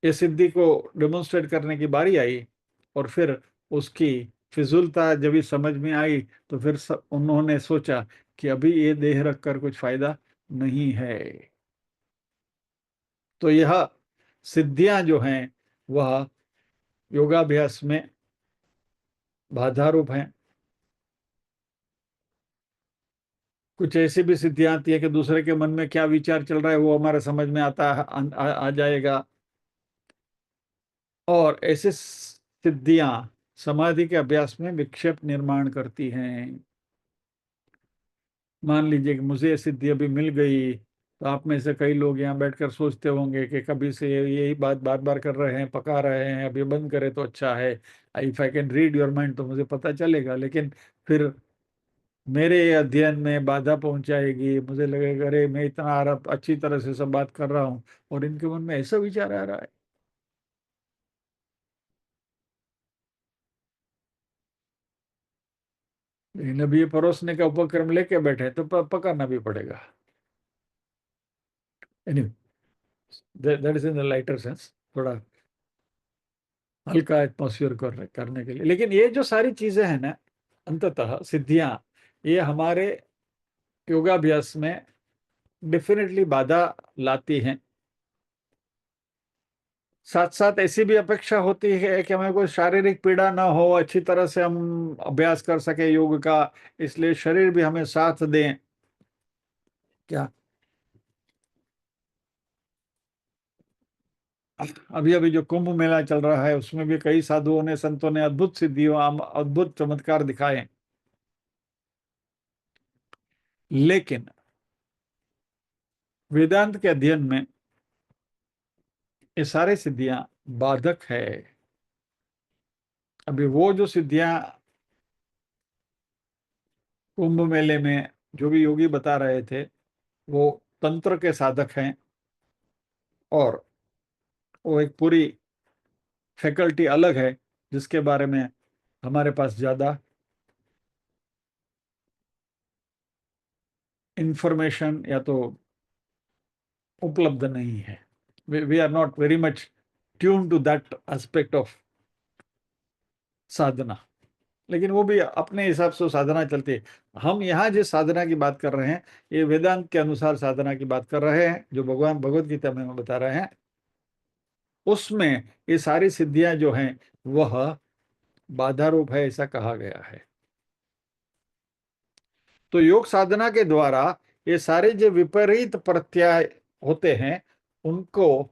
ये सिद्धि को डेमोन्स्ट्रेट करने की बारी आई। और फिर उसकी फिजूलता जब भी समझ में आई, तो फिर उन्होंने सोचा कि अभी ये देह रखकर कुछ फायदा नहीं है। तो यह सिद्धियां जो हैं वह योगाभ्यास में बाधा रूप हैं। कुछ ऐसी भी सिद्धियां आती है कि दूसरे के मन में क्या विचार चल रहा है वो हमारे समझ में आता है, आ जाएगा। और ऐसे सिद्धियां समाधि के अभ्यास में विक्षेप निर्माण करती हैं। मान लीजिए कि मुझे ये सिद्धि अभी मिल गई, तो आप में से कई लोग यहाँ बैठकर सोचते होंगे कि कभी से यही बात बार बार कर रहे हैं, पका रहे हैं, अभी बंद करें तो अच्छा है। If I can read your mind तो मुझे पता चलेगा, लेकिन फिर मेरे अध्ययन में बाधा पहुंचाएगी। मुझे लगेगा अरे मैं इतना अच्छी तरह से सब बात कर रहा हूँ और इनके मन में ऐसा विचार आ रहा है। लेकिन अभी ये परोसने का उपक्रम लेके बैठे तो पकाना भी पड़ेगा। Anyway, that is in the lighter sense, थोड़ा हल्का एटमोस्फियर करने के लिए। लेकिन ये जो सारी चीजें हैं ना, अंततः सिद्धियां, ये हमारे योगाभ्यास में डेफिनेटली बाधा लाती हैं। साथ साथ ऐसी भी अपेक्षा होती है कि हमें कोई शारीरिक पीड़ा ना हो, अच्छी तरह से हम अभ्यास कर सके योग का, इसलिए शरीर भी हमें साथ दें। क्या अभी अभी जो कुंभ मेला चल रहा है उसमें भी कई साधुओं ने, संतों ने अद्भुत सिद्धियों, अद्भुत चमत्कार दिखाए। लेकिन वेदांत के अध्ययन में ये सारी सिद्धियां बाधक है। अभी वो जो सिद्धियां कुंभ मेले में जो भी योगी बता रहे थे, वो तंत्र के साधक हैं, और वो एक पूरी फैकल्टी अलग है जिसके बारे में हमारे पास ज्यादा इंफॉर्मेशन या तो उपलब्ध नहीं है। We are not very much tune to that aspect of sadhana. लेकिन वो भी अपने हिसाब से साधना चलती है। हम यहाँ जिस साधना की बात कर रहे हैं, ये वेदांत के अनुसार साधना की बात कर रहे हैं, जो भगवान भगवत गीता में हम बता रहे हैं। उसमें ये सारी सिद्धियां जो हैं वह बाधा रूप है, ऐसा कहा गया है। तो योग साधना के द्वारा ये सारे जो विपरीत प्रत्यय होते हैं, उनको,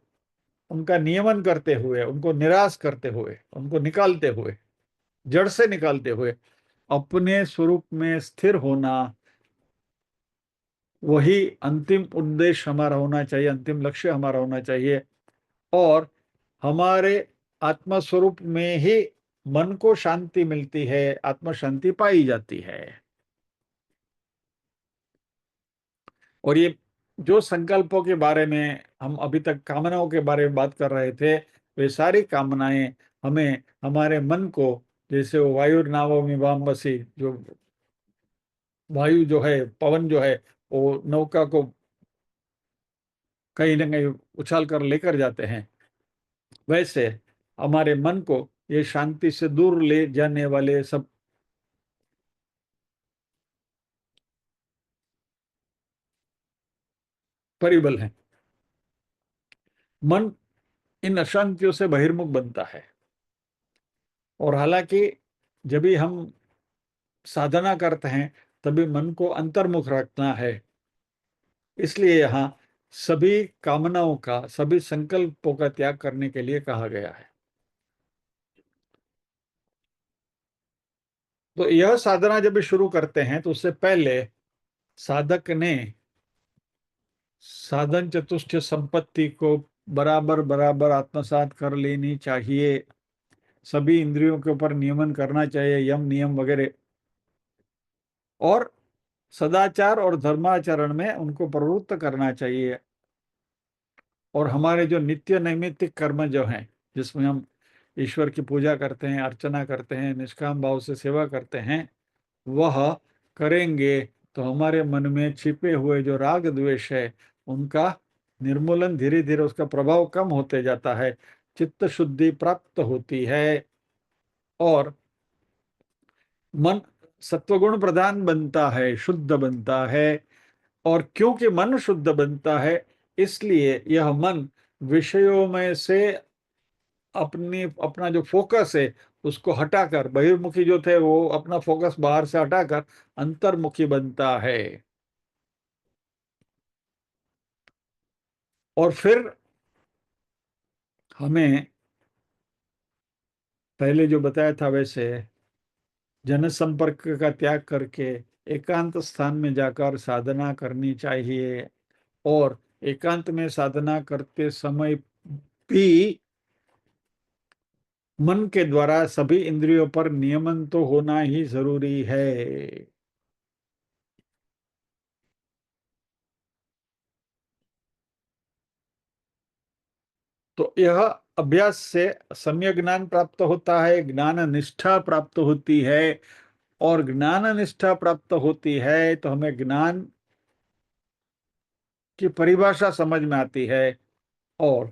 उनका नियमन करते हुए, उनको निराश करते हुए, उनको निकालते हुए, जड़ से निकालते हुए अपने स्वरूप में स्थिर होना, वही अंतिम उद्देश्य हमारा होना चाहिए, अंतिम लक्ष्य हमारा होना चाहिए। और हमारे आत्मा स्वरूप में ही मन को शांति मिलती है, आत्मा शांति पाई जाती है। और ये जो संकल्पों के बारे में हम अभी तक कामनाओं के बारे में बात कर रहे थे, वे सारी कामनाएं हमें हमारे मन को, जैसे वो वायु नावो मीमांसी, जो वायु जो है, पवन जो है, वो नौका को कहीं ना कहीं उछाल कर लेकर जाते हैं, वैसे हमारे मन को ये शांति से दूर ले जाने वाले सब परिबल हैं। मन इन अशांतियों से बहिर्मुख बनता है। और हालांकि जब भी हम साधना करते हैं तभी मन को अंतर्मुख रखना है। इसलिए यहाँ सभी कामनाओं का, सभी संकल्पों का त्याग करने के लिए कहा गया है। तो यह साधना जब भी शुरू करते हैं तो उससे पहले साधक ने साधन चतुष्टय संपत्ति को बराबर बराबर आत्मसात कर लेनी चाहिए। सभी इंद्रियों के ऊपर नियमन करना चाहिए, यम नियम वगैरह, और सदाचार और धर्माचरण में उनको प्रवृत्त करना चाहिए। और हमारे जो नित्य नैमित्तिक कर्म जो हैं, जिसमें हम ईश्वर की पूजा करते हैं, अर्चना करते हैं, निष्काम भाव से सेवा करते हैं, वह करेंगे तो हमारे मन में छिपे हुए जो राग द्वेष है उनका निर्मूलन धीरे धीरे, उसका प्रभाव कम होते जाता है, चित्त शुद्धि प्राप्त होती है और मन सत्वगुण प्रधान बनता है, शुद्ध बनता है। और क्योंकि मन शुद्ध बनता है, इसलिए यह मन विषयों में से अपना जो फोकस है उसको हटाकर, बहिर्मुखी जो थे वो अपना फोकस बाहर से हटाकर अंतर्मुखी बनता है। और फिर हमें पहले जो बताया था वैसे जनसंपर्क का त्याग करके एकांत स्थान में जाकर साधना करनी चाहिए। और एकांत में साधना करते समय भी मन के द्वारा सभी इंद्रियों पर नियमन तो होना ही जरूरी है। तो यह अभ्यास से सम्यक ज्ञान प्राप्त होता है, ज्ञान निष्ठा प्राप्त होती है। और ज्ञान निष्ठा प्राप्त होती है तो हमें ज्ञान की परिभाषा समझ में आती है, और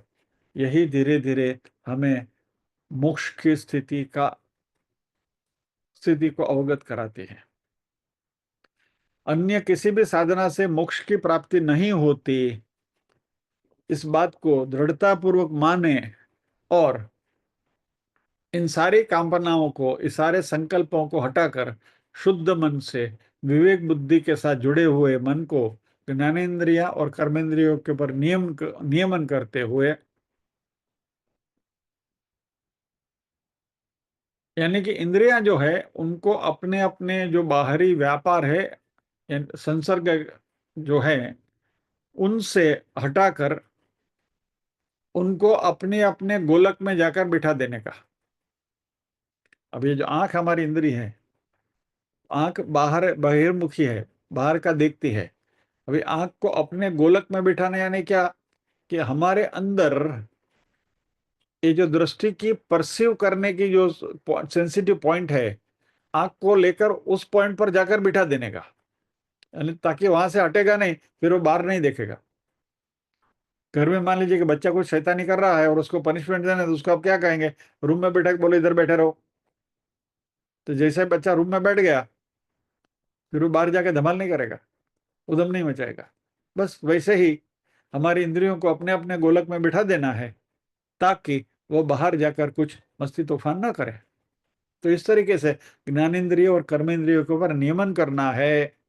यही धीरे धीरे हमें मोक्ष की स्थिति को अवगत कराती है। अन्य किसी भी साधना से मोक्ष की प्राप्ति नहीं होती, इस बात को दृढ़ता पूर्वक माने। और इन सारी कामनाओं को, इस सारे संकल्पों को हटाकर शुद्ध मन से विवेक बुद्धि के साथ जुड़े हुए मन को ज्ञानेन्द्रिया और कर्मेंद्रियों के ऊपर नियमन करते हुए, यानी कि इंद्रियां जो है उनको अपने अपने जो बाहरी व्यापार है, संसर्ग जो है, उनसे हटाकर उनको अपने अपने गोलक में जाकर बिठा देने का। अब ये जो आंख हमारी इंद्री है, आंख बाहर बहिर्मुखी है, बाहर का देखती है। अभी आंख को अपने गोलक में बिठाना यानी क्या, कि हमारे अंदर ये जो दृष्टि की परसीव करने की जो सेंसिटिव पॉइंट है, आंख को लेकर उस पॉइंट पर जाकर बिठा देने का, यानी ताकि वहां से हटेगा नहीं, फिर वो बाहर नहीं देखेगा। घर में मान लीजिए कि बच्चा कुछ शैतानी कर रहा है और उसको पनिशमेंट देना है, तो उसको आप क्या कहेंगे, रूम में बैठा के बोले इधर बैठे रहो। तो जैसे बच्चा रूम में बैठ गया, फिर वो बाहर जाके धमाल नहीं करेगा, उधम नहीं मचाएगा। बस वैसे ही हमारी इंद्रियों को अपने अपने गोलक में बिठा देना है, ताकि वो बाहर जाकर कुछ मस्ती तूफान ना करे। तो इस तरीके से ज्ञानेन्द्रिय और कर्मेंद्रियों के ऊपर नियमन करना है।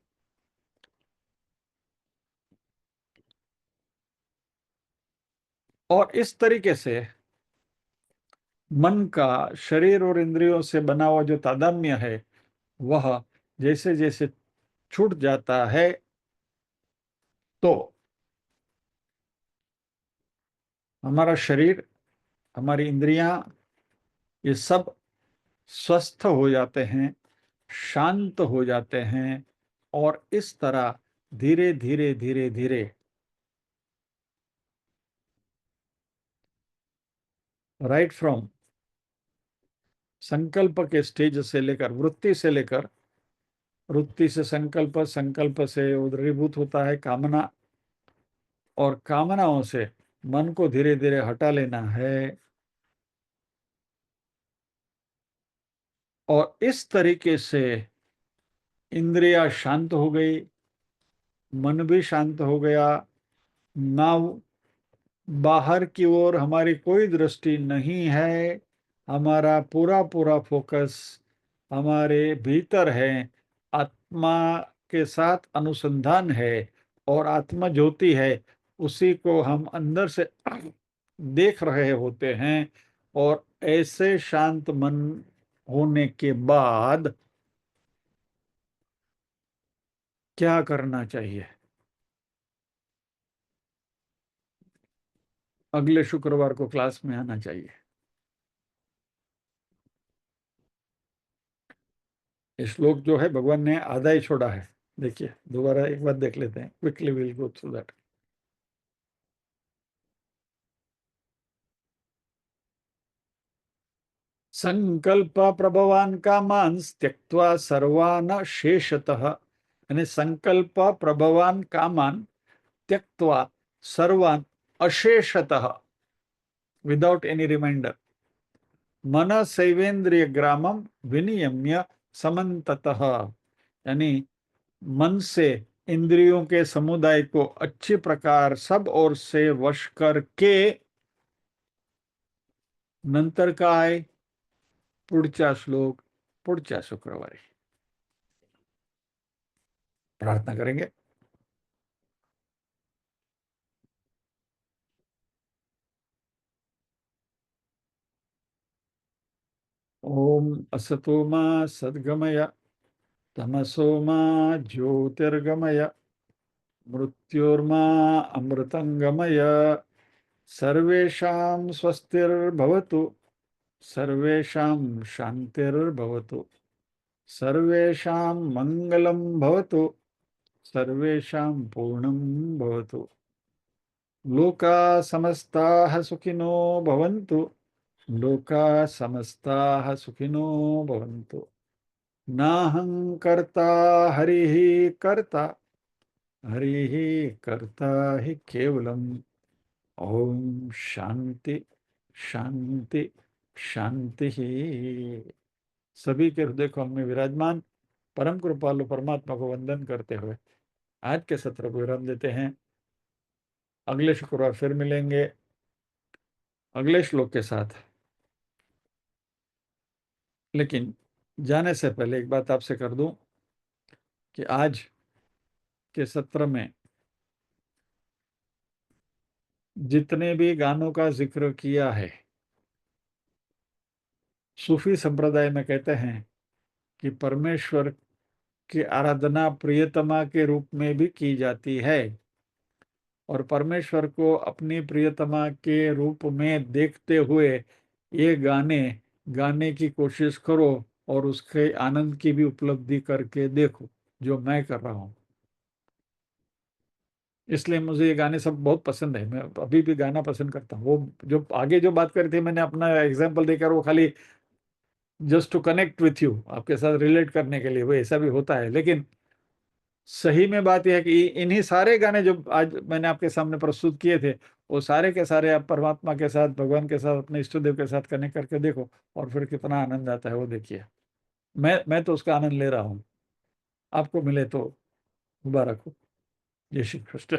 और इस तरीके से मन का शरीर और इंद्रियों से बना हुआ जो तादात्म्य है, वह जैसे जैसे छूट जाता है, तो हमारा शरीर, हमारी इंद्रियां, ये सब स्वस्थ हो जाते हैं, शांत हो जाते हैं। और इस तरह धीरे धीरे धीरे धीरे राइट फ्रॉम संकल्प के स्टेज से लेकर वृत्ति से लेकर, वृत्ति से संकल्प, संकल्प से उद्रीभूत होता है कामना, और कामनाओं से मन को धीरे धीरे हटा लेना है। और इस तरीके से इंद्रियां शांत हो गई, मन भी शांत हो गया। नाउ बाहर की ओर हमारी कोई दृष्टि नहीं है, हमारा पूरा पूरा फोकस हमारे भीतर है, आत्मा के साथ अनुसंधान है, और आत्मा ज्योति है, उसी को हम अंदर से देख रहे होते हैं। और ऐसे शांत मन होने के बाद क्या करना चाहिए? अगले शुक्रवार को क्लास में आना चाहिए। ये श्लोक जो है भगवान ने आधा ही छोड़ा है। देखिए, दोबारा एक बार देख लेते हैं, quickly will go through that. संकल्प प्रभवान कामान त्यक्त्वा सर्वान शेषतः, यानी संकल्प प्रभवान कामान त्यक्त्वा सर्वान अशेषतः, विदाउट एनी रिमाइंडर, मन सैवेंद्रिय ग्रामम विनियम्य समन्ततः, यानी मन से इंद्रियों के समुदाय को अच्छी प्रकार सब ओर से वश करके नंतर काय पुढचा श्लोक पुढच्या शुक्रवारी प्रार्थना करेंगे। ओम असतो मा सद्गमय, तमसो मा ज्योतिर्गमय, मृत्योर्मा अमृतंगमय। सर्वेषां स्वस्तिर्भवतु, सर्वेषां शान्तिर्भवतु, सर्वेषां मंगलं भवतु, सर्वेषां पूर्णं भवतु। लोका समस्ताः सुखिनो भवन्तु, लोका समस्ताः सुखिनो भवन्तु। नाहं कर्ता हरिः कर्ता, हरिः कर्ता हि केवलम्। ओम शांति शांति शांति ही। सभी के हृदय कमल में विराजमान परम कृपालु परमात्मा को वंदन करते हुए आज के सत्र को विराम देते हैं। अगले शुक्रवार फिर मिलेंगे अगले श्लोक के साथ। लेकिन जाने से पहले एक बात आपसे कर दूं कि आज के सत्र में जितने भी गानों का जिक्र किया है, सूफी संप्रदाय में कहते हैं कि परमेश्वर की आराधना प्रियतमा के रूप में भी की जाती है, और परमेश्वर को अपनी प्रियतमा के रूप में देखते हुए ये गाने गाने की कोशिश करो और उसके आनंद की भी उपलब्धि करके देखो, जो मैं कर रहा हूँ। इसलिए मुझे ये गाने सब बहुत पसंद है, मैं अभी भी गाना पसंद करता हूँ। वो जो आगे जो बात करी थी मैंने अपना एग्जाम्पल देकर, वो खाली just to connect with you, आपके साथ रिलेट करने के लिए, वो ऐसा भी होता है। लेकिन सही में बात यह है कि इन्हीं सारे गाने जो आज मैंने आपके सामने प्रस्तुत किए थे, वो सारे के सारे आप परमात्मा के साथ, भगवान के साथ, अपने इष्ट देव के साथ कनेक्ट करके देखो, और फिर कितना आनंद आता है वो देखिए। मैं तो उसका आनंद ले रहा हूँ। आपको मिले तो मुबारक हो। जय श्री कृष्ण।